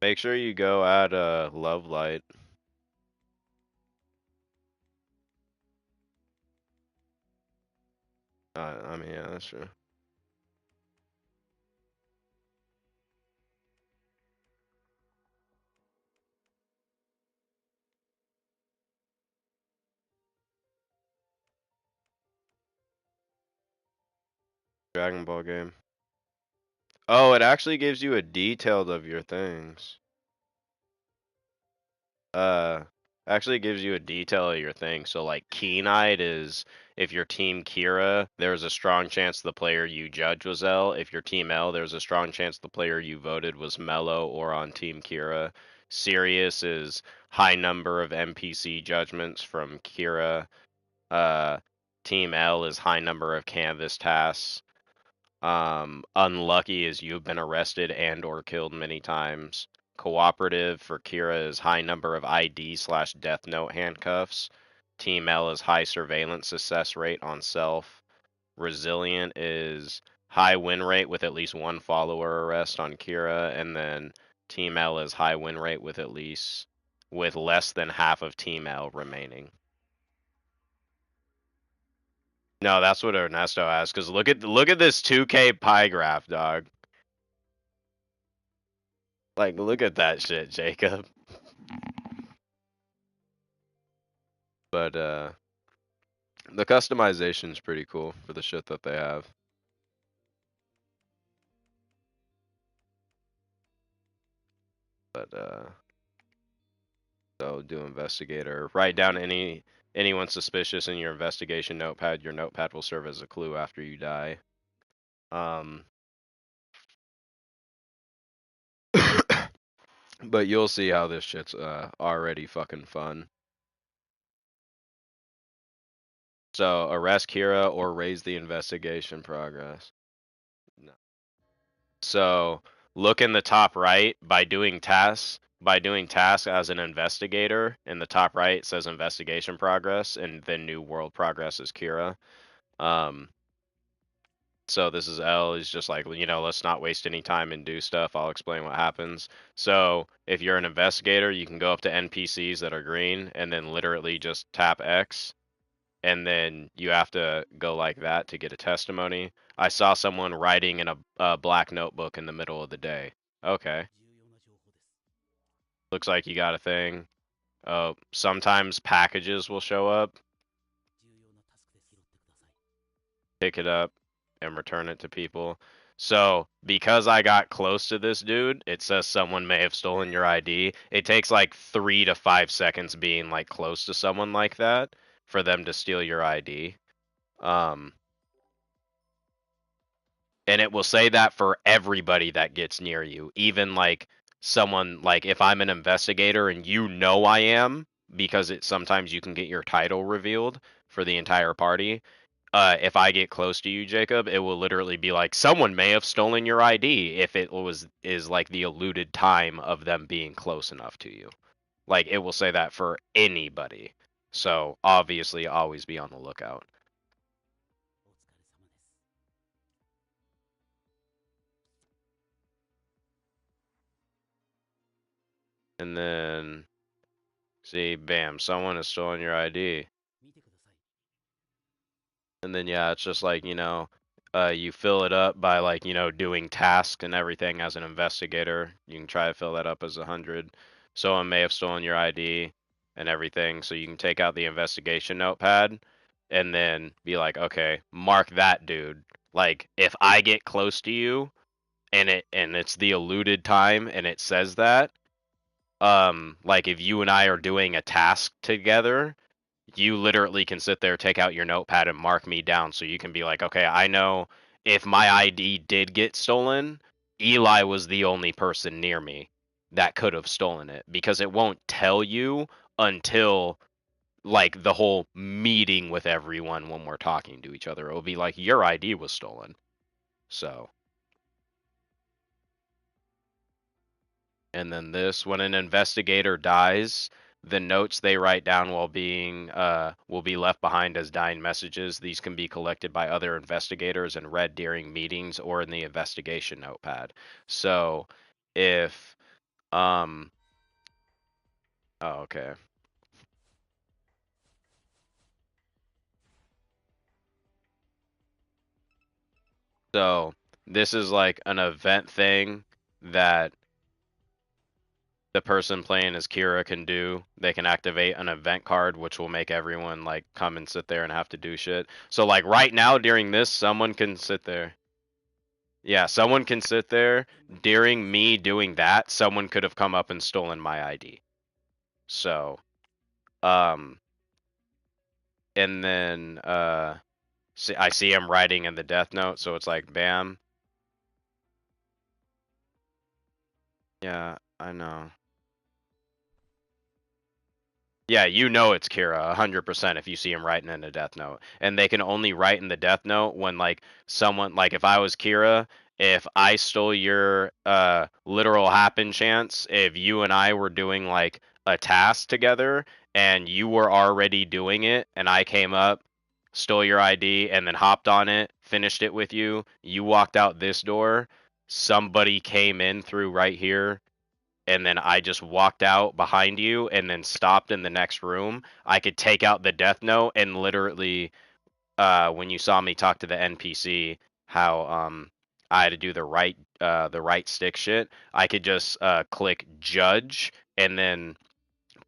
Make sure you go add a love light. I mean, yeah, that's true. Dragon Ball game. Oh, it actually gives you a detailed of your things. Uh, Actually gives you a detail of your thing. So like Keen-eyed is if your team Kira, there's a strong chance the player you judge was L. If your team L, there's a strong chance the player you voted was Mello or on team Kira. Sirius is high number of NPC judgments from Kira. Uh, team L is high number of canvas tasks. Unlucky is you've been arrested and or killed many times. Cooperative for Kira is high number of ID/Death Note handcuffs. Team L is high surveillance success rate on self. Resilient is high win rate with at least one follower arrest on Kira, and then Team L is high win rate with less than half of Team L remaining. No, that's what Ernesto has. Cause look at this 2K pie graph, dog. Like, look at that shit, Jacob. But the customization's pretty cool for the shit that they have. But so do investigator. Write down anyone suspicious in your investigation notepad. Your notepad will serve as a clue after you die. But you'll see how this shit's already fucking fun. So arrest Kira or raise the investigation progress. No. So look in the top right by doing tasks. By doing tasks as an investigator, in the top right it says investigation progress, and then new world progress is Kira. Um, so this is L. He's just like, let's not waste any time and do stuff. I'll explain what happens. So if you're an investigator, you can go up to NPCs that are green and then literally just tap X, and then you have to go like that to get a testimony. I saw someone writing in a black notebook in the middle of the day. Okay. Looks like you got a thing. Oh, sometimes packages will show up. Pick it up and return it to people. So, because I got close to this dude, it says someone may have stolen your ID. It takes like 3 to 5 seconds being like close to someone like that for them to steal your ID. Um, and it will say that for everybody that gets near you, even like someone like if I'm an investigator and I am, because it sometimes you can get your title revealed for the entire party. If I get close to you, Jacob, it will literally be like someone may have stolen your ID if it is like the alluded time of them being close enough to you. Like it will say that for anybody. So obviously always be on the lookout. And then see, bam, someone has stolen your ID. And then yeah, it's just like, you fill it up by like, doing tasks and everything as an investigator. You can try to fill that up as 100. Someone may have stolen your ID and everything, so you can take out the investigation notepad and then be like, okay, mark that dude. Like if I get close to you and it's the alluded time and it says that, like if you and I are doing a task together, you literally can sit there, take out your notepad, and mark me down so you can be like, okay, I know if my ID did get stolen, Eli was the only person near me that could have stolen it because it won't tell you until like the whole meeting with everyone when we're talking to each other. It will be like your ID was stolen. So, and then this, when an investigator dies, the notes they write down while being will be left behind as dying messages. These can be collected by other investigators and read during meetings or in the investigation notepad. So if Um. Oh, okay. So this is like an event thing that the person playing as Kira can do. They can activate an event card, which will make everyone like come and sit there and have to do shit. So like right now during this, someone can sit there. Yeah, someone can sit there during me doing that. Someone could have come up and stolen my ID. So, um, and then I see him writing in the death note, so it's like, bam. Yeah, I know. Yeah, you know it's Kira 100% if you see him writing in a death note. And they can only write in the death note when like someone like if I was Kira, if I stole your literal happen chance, if you and I were doing like a task together and you were already doing it and I came up, stole your ID and then hopped on it, finished it with you, you walked out this door, somebody came in through right here and then I just walked out behind you and then stopped in the next room, I could take out the death note and literally, when you saw me talk to the NPC, how I had to do the right stick shit, I could just click judge and then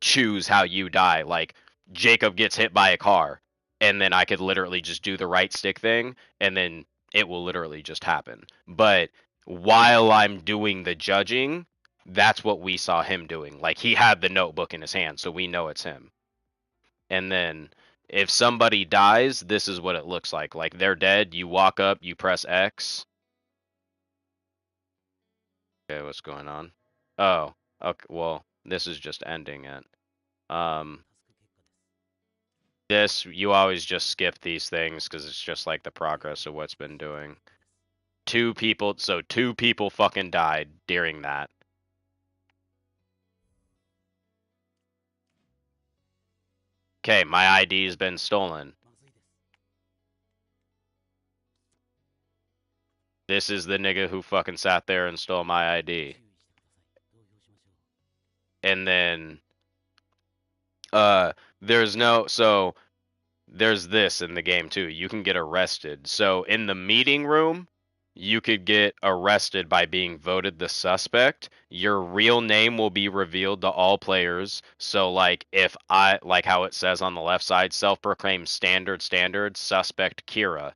choose how you die. Like Jacob gets hit by a car, and then I could literally just do the right stick thing, and then it will literally just happen. But while I'm doing the judging, that's what we saw him doing. Like he had the notebook in his hand, so we know it's him. And then if somebody dies, this is what it looks like. Like they're dead, you walk up, you press X. Okay, what's going on? Oh, okay, well, this is just ending it. Um, this you always just skip these things because it's just like the progress of what's been doing. Two people fucking died during that. Okay, my ID's been stolen. This is the nigga who fucking sat there and stole my ID. And then uh there's no so there's this in the game too. You can get arrested. So in the meeting room, you could get arrested by being voted the suspect. Your real name will be revealed to all players. So like if I like how it says on the left side, self-proclaimed standard suspect Kira.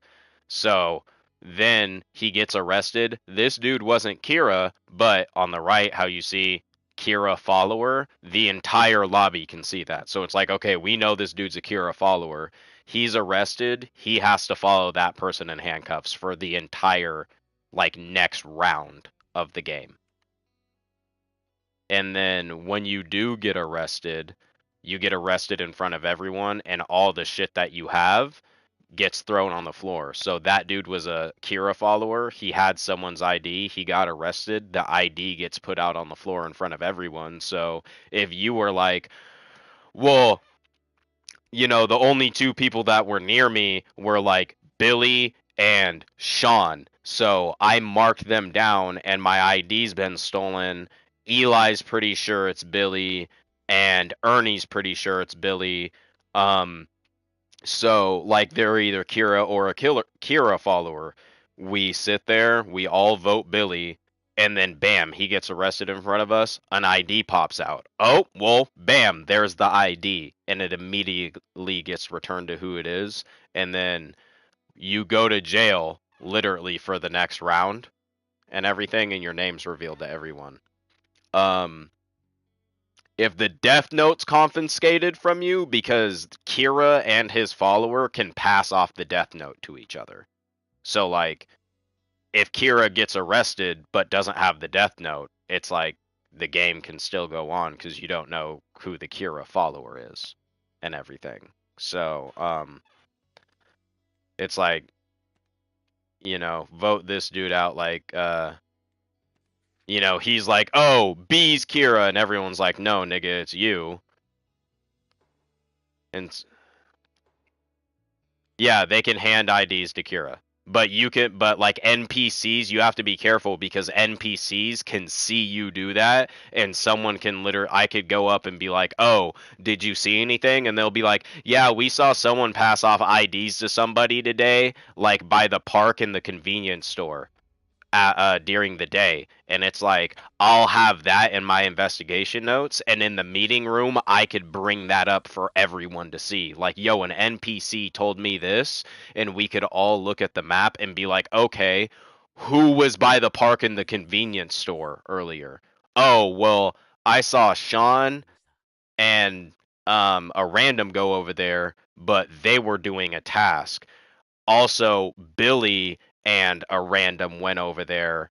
So then he gets arrested. This dude wasn't Kira, but on the right, how you see Kira follower, the entire lobby can see that. So it's like, okay, we know this dude's a Kira follower. He's arrested. He has to follow that person in handcuffs for the entire like next round of the game. And then when you do get arrested, you get arrested in front of everyone and all the shit that you have gets thrown on the floor. So that dude was a Kira follower. He had someone's ID. He got arrested. The ID gets put out on the floor in front of everyone. So if you were like, well, the only two people that were near me were like Billy and Sean. So I marked them down and my ID's been stolen. Eli's pretty sure it's Billy and Ernie's pretty sure it's Billy. Um, so, like, they're either Kira or a Kira follower. We sit there, we all vote Billy, and then bam, he gets arrested in front of us. An ID pops out. Oh, well, bam, there's the ID, and it immediately gets returned to who it is. And then you go to jail literally for the next round and everything, and your name's revealed to everyone. Um, if the death note's confiscated from you because Kira and his follower can pass off the death note to each other. So like if Kira gets arrested but doesn't have the death note, it's like the game can still go on cuz you don't know who the Kira follower is and everything. So it's like vote this dude out like he's like, "Oh, B's Kira," and everyone's like, "No, nigga, it's you." And yeah, they can hand IDs to Kira. but like NPCs, you have to be careful because NPCs can see you do that, and someone can literally, I could go up and be like, "Oh, did you see anything?" And they'll be like, "Yeah, we saw someone pass off IDs to somebody today, like by the park in the convenience store." During the day, and it's like I'll have that in my investigation notes, and in the meeting room I could bring that up for everyone to see, like, yo, an NPC told me this, and we could all look at the map and be like, okay, who was by the park in the convenience store earlier? Oh, well, I saw Sean and a random go over there, but they were doing a task. Also, Billy and a random went over there,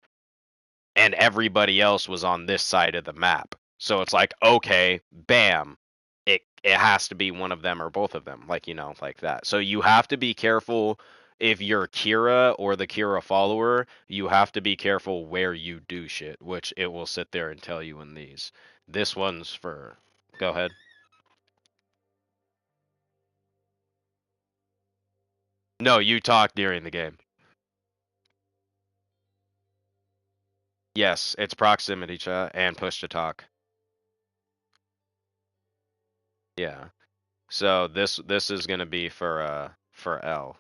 and everybody else was on this side of the map. So it's like, okay, bam. It has to be one of them or both of them, like, like that. So you have to be careful if you're Kira or the Kira follower, you have to be careful where you do shit, which it will sit there and tell you in these. This one's for Go ahead. No, you talk during the game. Yes, it's proximity chat and push to talk. Yeah. So this is gonna be for L.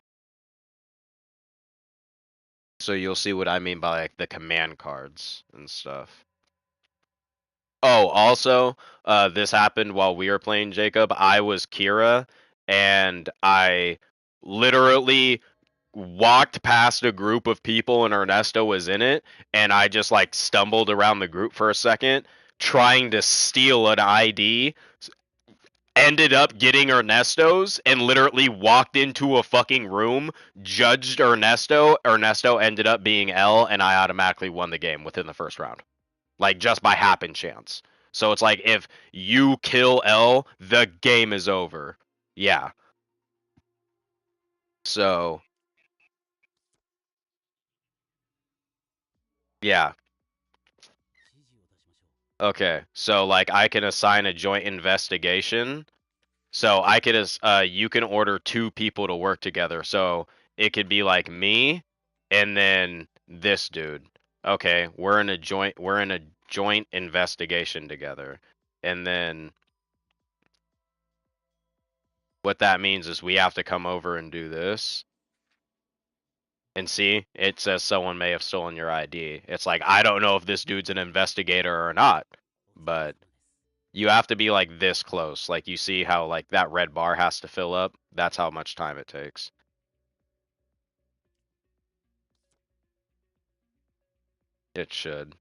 So you'll see what I mean by like the command cards and stuff. Oh, also, this happened while we were playing Jacob. I was Kira, and I literally walked past a group of people, and Ernesto was in it, and I just like stumbled around the group for a second, trying to steal an ID, ended up getting Ernesto's and literally walked into a fucking room, judged Ernesto. Ernesto ended up being L, and I automatically won the game within the first round. Like just by happen chance. So it's like if you kill L, the game is over. Yeah. So, yeah. Okay. So like I can assign a joint investigation. So I could you can order two people to work together. So it could be like me and then this dude. Okay, we're in a joint investigation together. And then what that means is we have to come over and do this. And see, it says someone may have stolen your ID. It's like I don't know if this dude's an investigator or not, but you have to be like this close. Like you see how like that red bar has to fill up? That's how much time it takes. It should,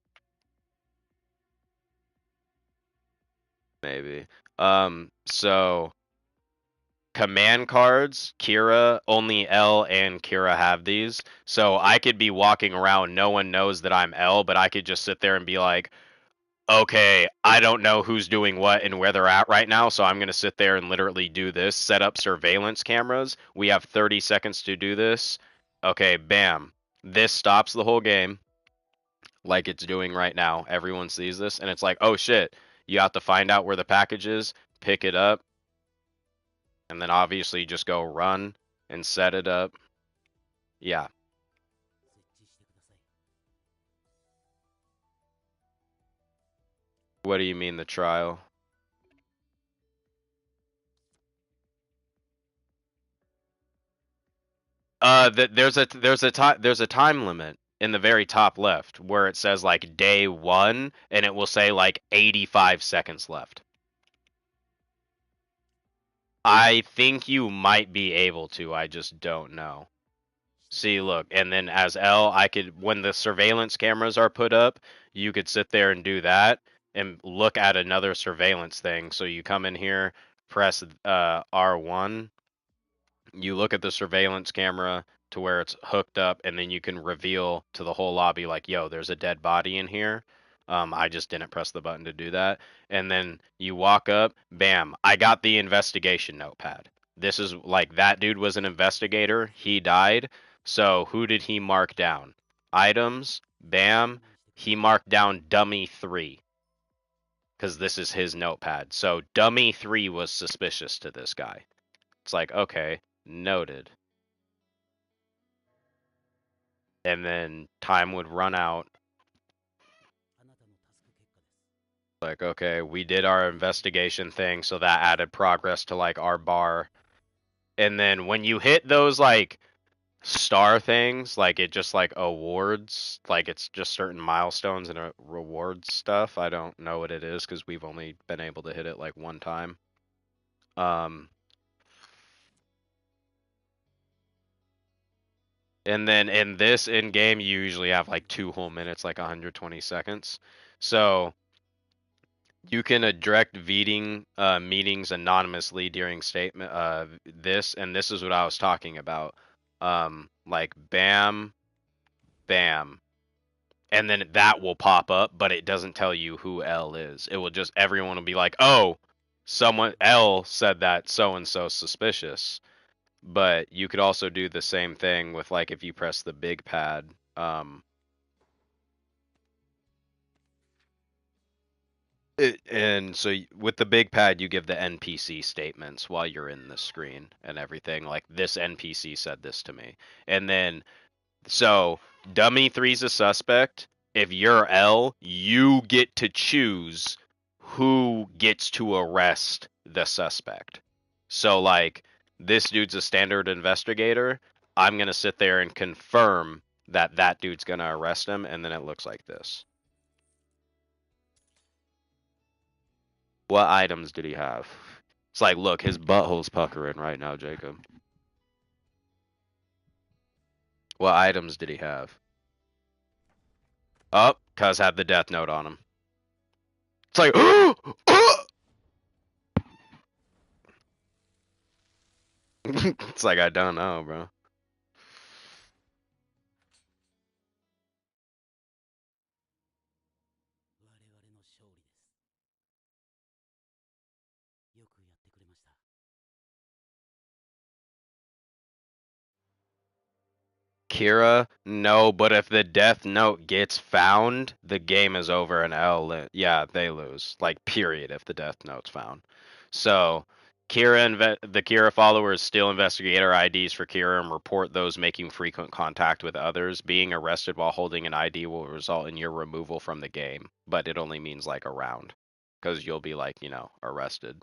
maybe. So command cards, Kira, only L and Kira have these. So I could be walking around, no one knows that I'm L, but I could just sit there and be like, okay, I don't know who's doing what and where they're at right now, so I'm going to sit there and literally do this. Set up surveillance cameras. We have 30 seconds to do this. Okay, bam. This stops the whole game like it's doing right now. Everyone sees this, and it's like, oh shit, you have to find out where the package is, pick it up, and then obviously just go run and set it up. Yeah. What do you mean the trial? There's a time limit in the very top left where it says like day one, and it will say like 85 seconds left. I think you might be able to. I just don't know. See, look, and then as L, I could when the surveillance cameras are put up, you could sit there and do that and look at another surveillance thing. So you come in here, press R1, you look at the surveillance camera to where it's hooked up, and then you can reveal to the whole lobby like, yo, there's a dead body in here. I just didn't press the button to do that. And then you walk up, bam, I got the investigation notepad. This is like that dude was an investigator, he died. So who did he mark down? Items, bam, he marked down dummy 3 because this is his notepad. So dummy 3 was suspicious to this guy. It's like, okay, noted. and then time would run out. Like, okay, we did our investigation thing, so that added progress to like our bar. And then when you hit those like star things, like it just like awards, like it's just certain milestones and rewards stuff. I don't know what it is because we've only been able to hit it like one time. Um, and then in this in game, you usually have like 2 whole minutes, like 120 seconds. So you can direct meetings anonymously during statement this, and this is what I was talking about. Like bam, bam, and then that will pop up, but it doesn't tell you who L is. It will just everyone will be like, "Oh, someone L said that so and so suspicious." But you could also do the same thing with like if you press the big pad. And so with the big pad, you give the NPC statements while you're in the screen and everything. Like this NPC said this to me, and then so dummy three's a suspect. If you're L, you get to choose who gets to arrest the suspect. So like this dude's a standard investigator. I'm gonna sit there and confirm that that dude's gonna arrest him, and then it looks like this. What items did he have? It's like, look, his butthole's puckering right now, Jacob. What items did he have? Oh, cuz had the death note on him. It's like, it's like I don't know, bro. Kira, no, but if the death note gets found, the game is over and yeah, they lose. Like, period, if the death note's found. So, the Kira followers still investigate our IDs for Kira and report those making frequent contact with others. Being arrested while holding an ID will result in your removal from the game, but it only means like a round. Because you'll be like, arrested.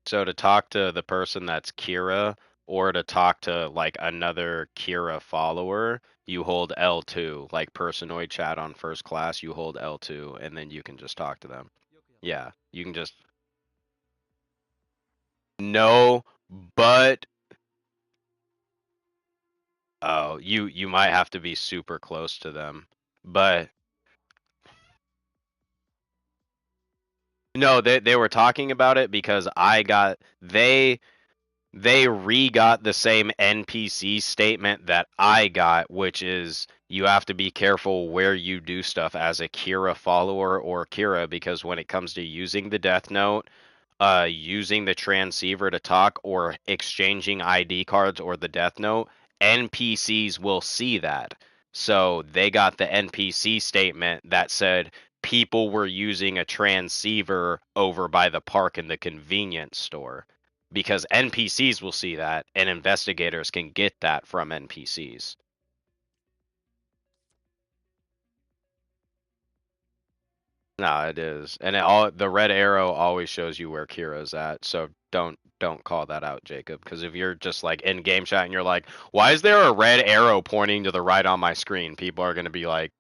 So to talk to the person that's Kira or to talk to like another Kira follower, you hold L2. Like personoid chat on first class, you hold L2 and then you can just talk to them. Yeah, you can just no, but oh, you might have to be super close to them. But no, they were talking about it because they re-got the same NPC statement that I got, which is you have to be careful where you do stuff as a Kira follower or Kira, because when it comes to using the Death Note, using the transceiver to talk, or exchanging ID cards or the Death Note, NPCs will see that. So they got the NPC statement that said people were using a transceiver over by the park in the convenience store because NPCs will see that and investigators can get that from NPCs. No, it is. And the red arrow always shows you where Kira's at. So don't call that out, Jacob, because if you're just like in game chat and you're like, "Why is there a red arrow pointing to the right on my screen?" People are going to be like,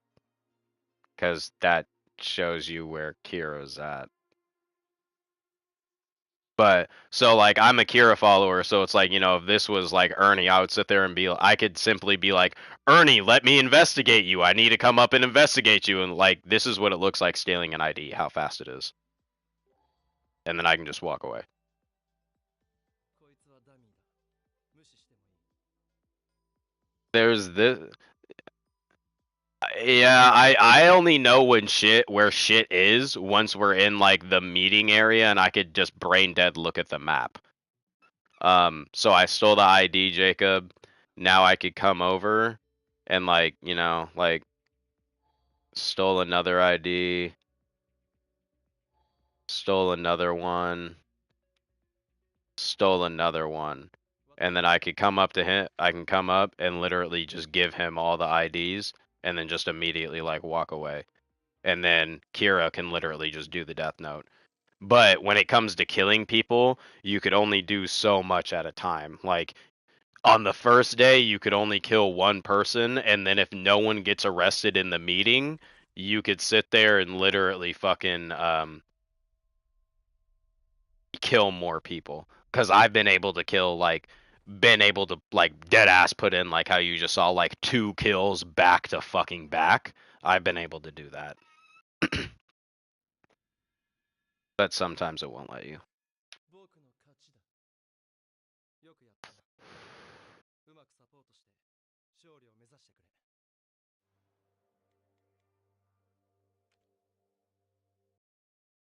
"Cuz that shows you where Kira's at." But so like I'm a Kira follower, so it's like, if this was like Ernie, I would sit there and I could simply be like, Ernie, let me investigate you. I need to come up and investigate you. And like, this is what it looks like stealing an ID, how fast it is. And then I can just walk away. There's this, Yeah, I only know where shit is once we're in like the meeting area and I could just brain dead look at the map. So I stole the ID, Jacob. Now I could come over and like, like stole another ID, stole another one, stole another one. And then I could come up to him, I can come up and literally just give him all the IDs and then just immediately like walk away. And then Kira can literally just do the death note. But when it comes to killing people, you could only do so much at a time. Like on the first day, you could only kill one person, and then if no one gets arrested in the meeting, you could sit there and literally fucking kill more people. Because I've been able to kill been able to like dead ass put in like how you just saw like 2 kills back to fucking back. I've been able to do that, but sometimes it won't let you.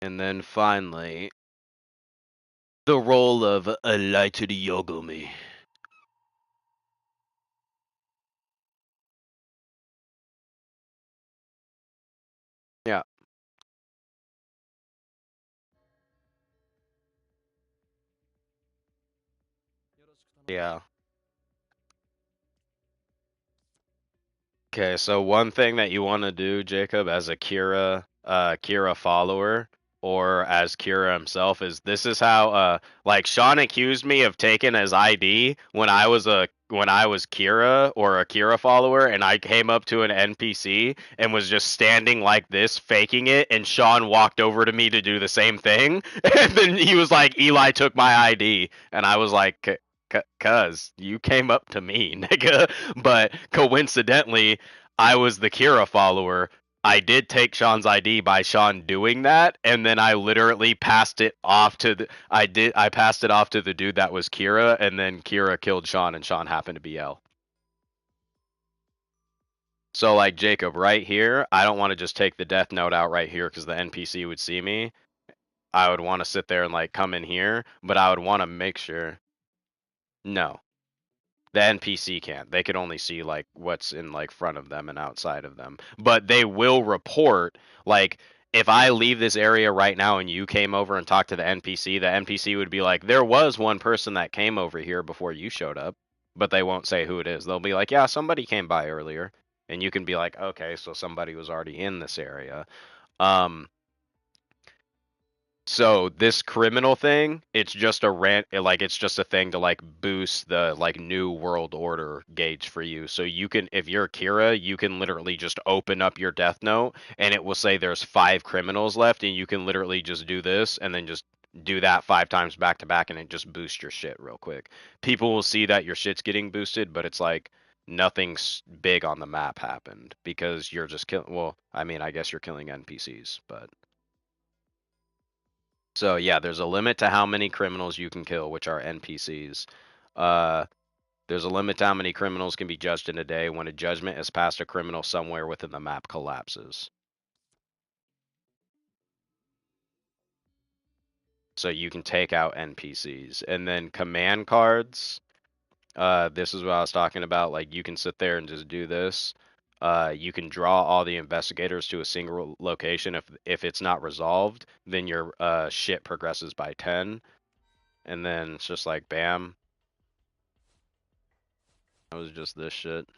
And then finally, the role of a lighted Yogami. Yeah. Yeah. Okay, so one thing that you want to do, Jacob, as a Kira follower, or as Kira himself, is this is how like Sean accused me of taking his ID when I was Kira or a Kira follower, and I came up to an NPC and was just standing like this, faking it, and Sean walked over to me to do the same thing, and then he was like, "Eli took my ID," and I was like, "Cuz you came up to me, nigga." But coincidentally, I was the Kira follower. I did take Sean's ID by Sean doing that, and then I literally passed it off to I passed it off to the dude that was Kira, and then Kira killed Sean, and Sean happened to be L. So like Jacob, right here, I don't want to just take the death note out right here because the NPC would see me. I would want to sit there and like come in here, but I would want to make sure. No, the NPC can't. They could only see like what's in like front of them and outside of them. But they will report like if I leave this area right now and you came over and talked to the NPC would be like, there was one person that came over here before you showed up, but they won't say who it is. They'll be like, yeah, somebody came by earlier. And you can be like, okay, so somebody was already in this area. Um, so this criminal thing, it's just a like it's just a thing to like boost the like new world order gauge for you. So you can if you're Kira, you can literally just open up your death note and it will say there's 5 criminals left and you can literally just do this and then just do that 5 times back to back and it just boosts your shit real quick. People will see that your shit's getting boosted, but it's like nothing's big on the map happened because you're just killing well, I mean, I guess you're killing NPCs, but so yeah, there's a limit to how many criminals you can kill, which are NPCs. Uh, there's a limit to how many criminals can be judged in a day. When a judgment is passed, a criminal somewhere within the map collapses. So you can take out NPCs. And then command cards. This is what I was talking about. Like you can sit there and just do this. You can draw all the investigators to a single location. If it's not resolved, then your shit progresses by 10. And then it's just like bam. It was just this shit.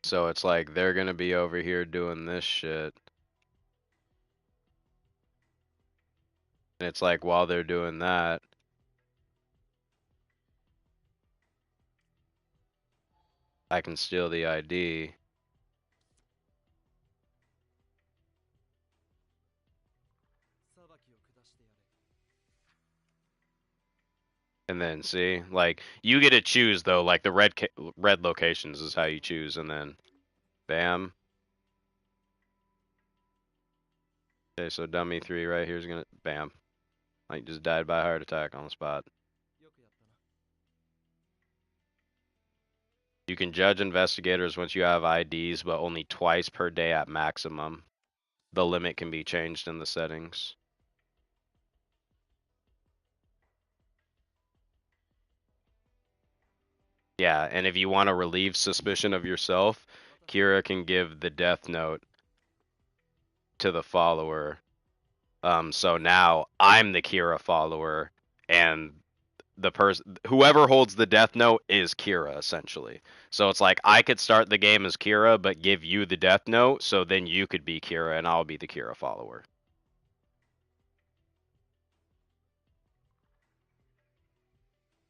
So it's like they're gonna be over here doing this shit. And it's like while they're doing that, I can steal the ID. And then see, like you get to choose though, like the red locations is how you choose, and then bam. Okay, so dummy 3 right here is gonna bam. Like just died by a heart attack on the spot. You can judge investigators once you have IDs, but only twice per day at maximum. The limit can be changed in the settings. Yeah, and if you want to relieve suspicion of yourself, Kira can give the death note to the follower. So now I'm the Kira follower, and the person whoever holds the death note is Kira essentially. So it's like I could start the game as Kira but give you the death note, so then you could be Kira and I'll be the Kira follower.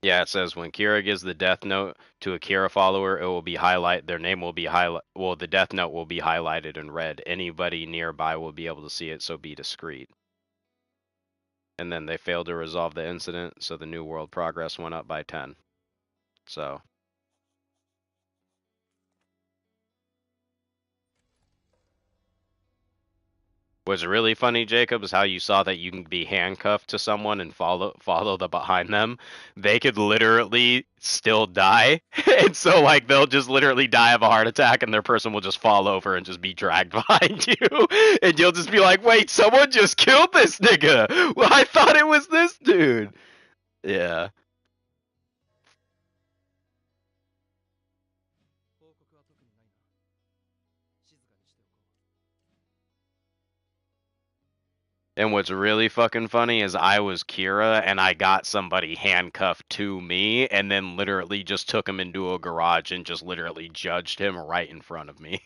Yeah, it says when Kira gives the death note to a Kira follower, it will be their name will be the death note will be highlighted in red. Anybody nearby will be able to see it, so be discreet. And then they failed to resolve the incident, so the new world progress went up by 10. So what's really funny, Jacob, is how you saw that you can be handcuffed to someone and follow the behind them. They could literally still die, and so like they'll just literally die of a heart attack, and their person will just fall over and just be dragged behind you, and you'll just be like, "Wait, someone just killed this nigga. Well, I thought it was this dude." Yeah. And what's really fucking funny is I was Kira and I got somebody handcuffed to me and then literally just took him into a garage and just literally judged him right in front of me.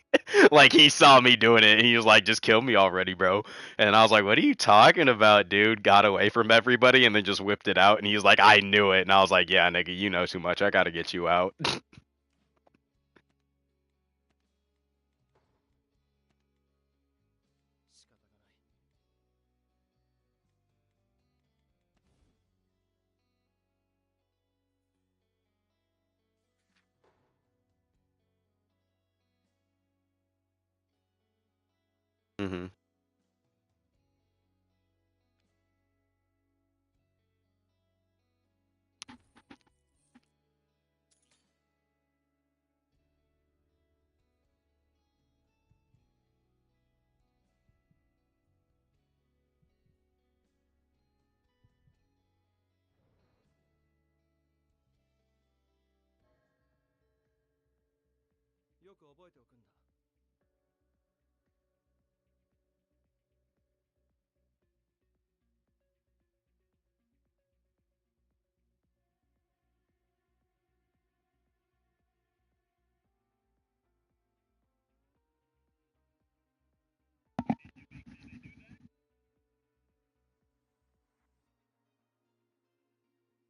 Like he saw me doing it and he was like, just kill me already, bro. And I was like, what are you talking about, dude? Got away from everybody and then just whipped it out. And he was like, I knew it. And I was like, yeah, nigga, you know too much. I gotta get you out. Hmm.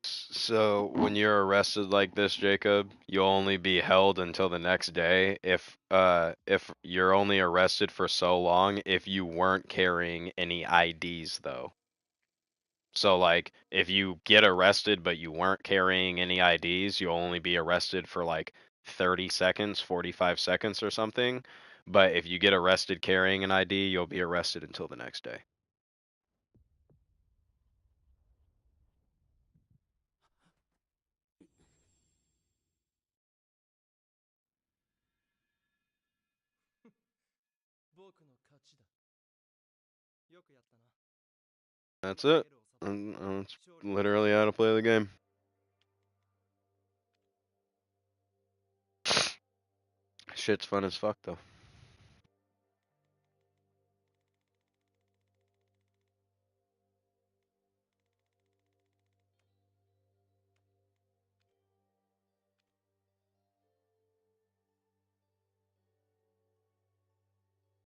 So when you're arrested like this, Jacob, you'll only be held until the next day if you're only arrested for so long if you weren't carrying any IDs though. So like if you get arrested but you weren't carrying any IDs, you'll only be arrested for like 30 seconds, 45 seconds or something. But if you get arrested carrying an ID, you'll be arrested until the next day. That's it. That's literally how to play the game. Shit's fun as fuck though.